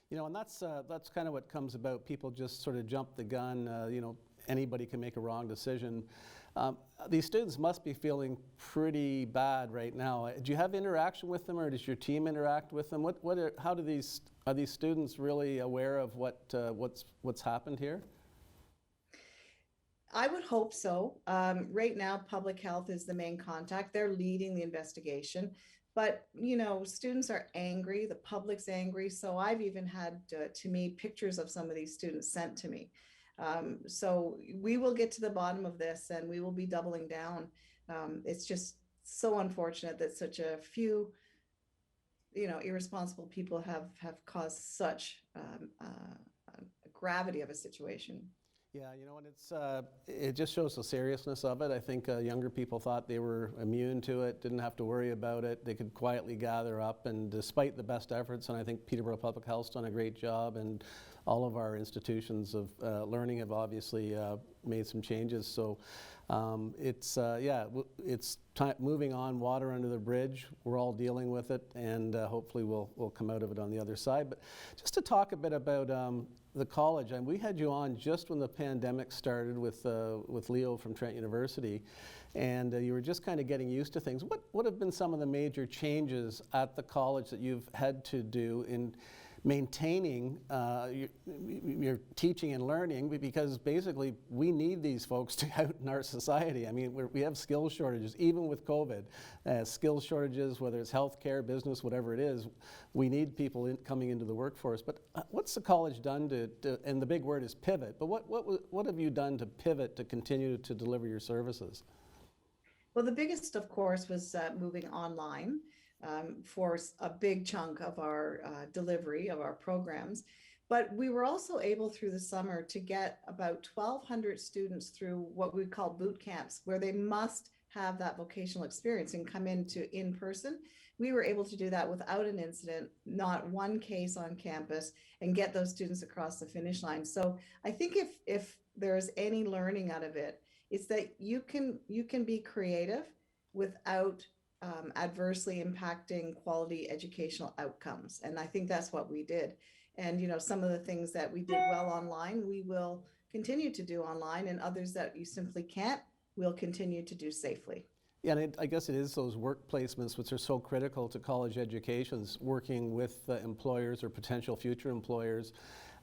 And that's kind of what comes about. People just sort of jump the gun. Anybody can make a wrong decision. These students must be feeling pretty bad right now. Do you have interaction with them, or does your team interact with them? Are these students really aware of what's happened here? I would hope so. Right now, public health is the main contact. They're leading the investigation. But, students are angry, the public's angry. So I've even had, to me, pictures of some of these students sent to me. So we will get to the bottom of this and we will be doubling down. It's just so unfortunate that such a few, irresponsible people have caused such gravity of a situation. Yeah, and it just shows the seriousness of it. I think younger people thought they were immune to it, didn't have to worry about it. They could quietly gather up, and despite the best efforts, and I think Peterborough Public Health's done a great job, and all of our institutions of learning have obviously made some changes. So it's moving on, water under the bridge. We're all dealing with it, and hopefully we'll come out of it on the other side. But just to talk a bit about the college, and we had you on just when the pandemic started with Leo from Trent University, and you were just kind of getting used to things. What have been some of the major changes at the college that you've had to do in maintaining your teaching and learning, because basically we need these folks to out in our society. I mean, we have skills shortages, even with COVID. Skills shortages, whether it's healthcare, business, whatever it is, we need people coming into the workforce. But what's the college done to, and the big word is pivot, but what have you done to pivot to continue to deliver your services? Well, the biggest, of course, was moving online. For a big chunk of our delivery of our programs. But we were also able through the summer to get about 1,200 students through what we call boot camps, where they must have that vocational experience and come into in person. We were able to do that without an incident, not one case on campus, and get those students across the finish line. So I think if there's any learning out of it, it's that you can be creative without adversely impacting quality educational outcomes. And I think that's what we did. And, some of the things that we did well online, we will continue to do online, and others that you simply can't, we'll continue to do safely. Yeah, and I guess it is those work placements which are so critical to college educations, working with employers or potential future employers.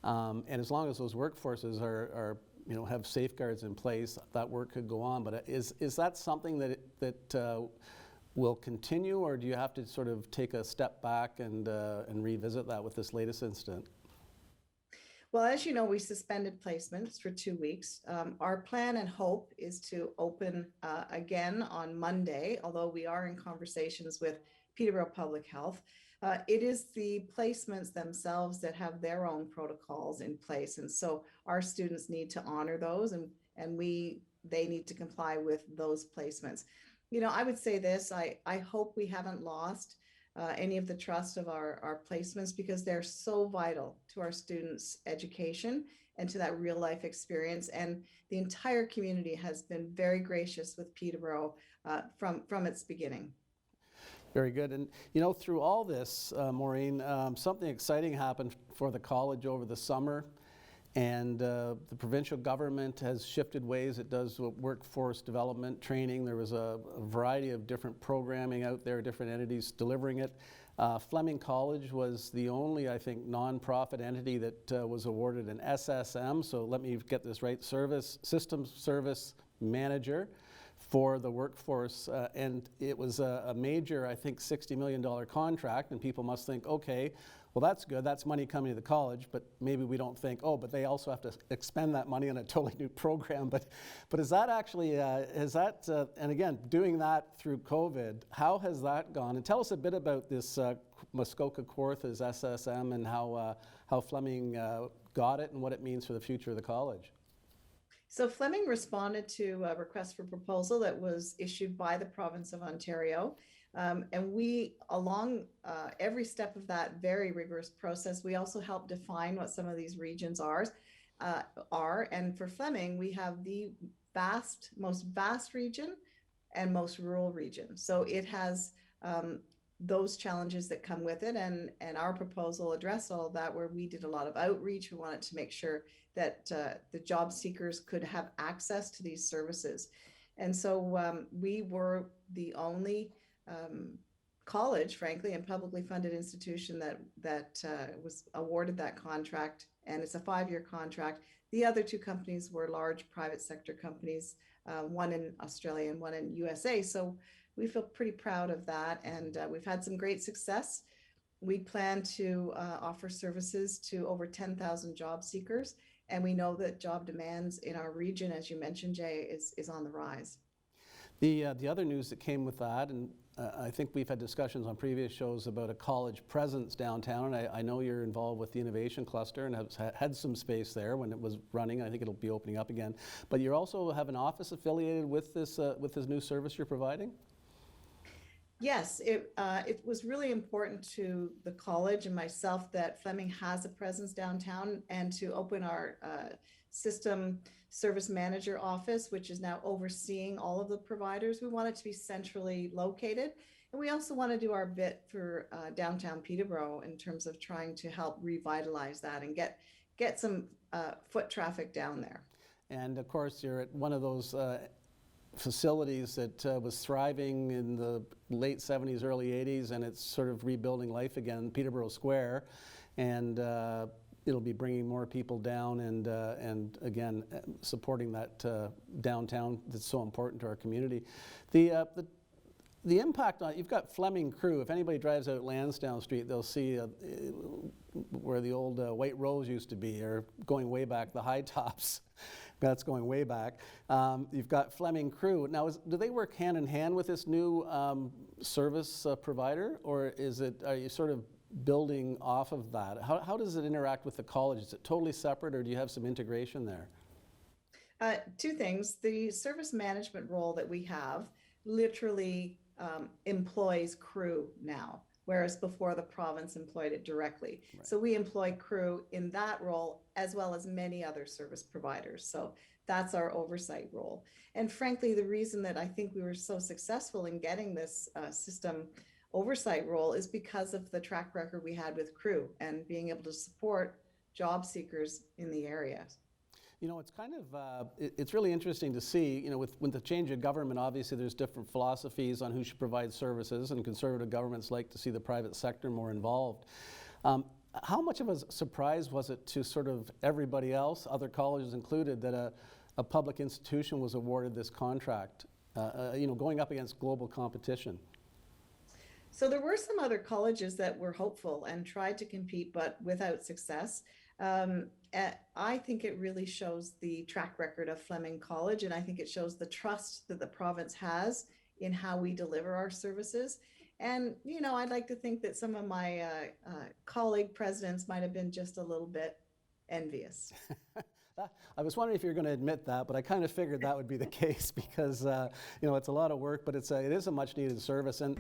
And as long as those workforces are have safeguards in place, that work could go on. But is that something that will continue, or do you have to sort of take a step back and revisit that with this latest incident? Well, as you know, we suspended placements for 2 weeks. Our plan and hope is to open again on Monday, although we are in conversations with Peterborough Public Health. It is the placements themselves that have their own protocols in place. And so our students need to honor those, and they need to comply with those placements. I would say this, I hope we haven't lost any of the trust of our placements, because they're so vital to our students' education and to that real life experience. And the entire community has been very gracious with Peterborough from its beginning. Very good. And through all this, Maureen, something exciting happened for the college over the summer. And the provincial government has shifted ways it does workforce development training. There was a variety of different programming out there, different entities delivering it. Fleming College was the only, I think, nonprofit entity that was awarded an SSM, so let me get this right, Systems Service Manager for the workforce. And it was a major, I think, $60 million contract, and people must think, okay, well, that's good. That's money coming to the college, but maybe we don't think, oh, but they also have to expend that money on a totally new program. But is that actually, and again, doing that through COVID, how has that gone? And tell us a bit about this Muskoka Kawarthas SSM and how Fleming got it and what it means for the future of the college. So Fleming responded to a request for proposal that was issued by the province of Ontario. And we, along every step of that very rigorous process, we also help define what some of these regions are. And for Fleming, we have the most vast region and most rural region. So it has those challenges that come with it. And our proposal addressed all of that, where we did a lot of outreach. We wanted to make sure that the job seekers could have access to these services. And so we were the only college, frankly, and publicly funded institution that was awarded that contract. And it's a 5-year contract. The other 2 companies were large private sector companies, one in Australia and one in USA. So we feel pretty proud of that. And we've had some great success. We plan to offer services to over 10,000 job seekers. And we know that job demands in our region, as you mentioned, Jay, is on the rise. The other news that came with that, and I think we've had discussions on previous shows about a college presence downtown, and I know you're involved with the Innovation Cluster and have had some space there when it was running. I think it'll be opening up again. But you also have an office affiliated with this new service you're providing? Yes, it was really important to the college and myself that Fleming has a presence downtown, and to open our system service manager office, which is now overseeing all of the providers. We want it to be centrally located. And we also want to do our bit for downtown Peterborough in terms of trying to help revitalize that and get some foot traffic down there. And of course, you're at one of those facilities that was thriving in the late 70s, early 80s, and it's sort of rebuilding life again, Peterborough Square. And it'll be bringing more people down and again, supporting that downtown that's so important to our community. The impact on, you've got Fleming Crew. If anybody drives out Lansdowne Street, they'll see where the old White Rose used to be, or going way back, the High Tops. That's going way back. You've got Fleming Crew. Now, do they work hand in hand with this new service provider, or are you sort of building off of that? How does it interact with the college? Is it totally separate, or do you have some integration there? 2 things. The service management role that we have literally employs crew now, whereas before the province employed it directly. Right. So we employ crew in that role, as well as many other service providers. So that's our oversight role. And frankly, the reason that I think we were so successful in getting this system oversight role is because of the track record we had with crew and being able to support job seekers in the area. You know, it's kind of, it's really interesting to see, you know, with the change of government, obviously there's different philosophies on who should provide services, and conservative governments like to see the private sector more involved. How much of a surprise was it to sort of everybody else, other colleges included, that a public institution was awarded this contract, you know, going up against global competition? So there were some other colleges that were hopeful and tried to compete, but without success. I think it really shows the track record of Fleming College, and I think it shows the trust that the province has in how we deliver our services. And, you know, I'd like to think that some of my colleague presidents might have been just a little bit envious. I was wondering if you were going to admit that, but I kind of figured that would be the case because, you know, it's a lot of work, but it is a much needed service. And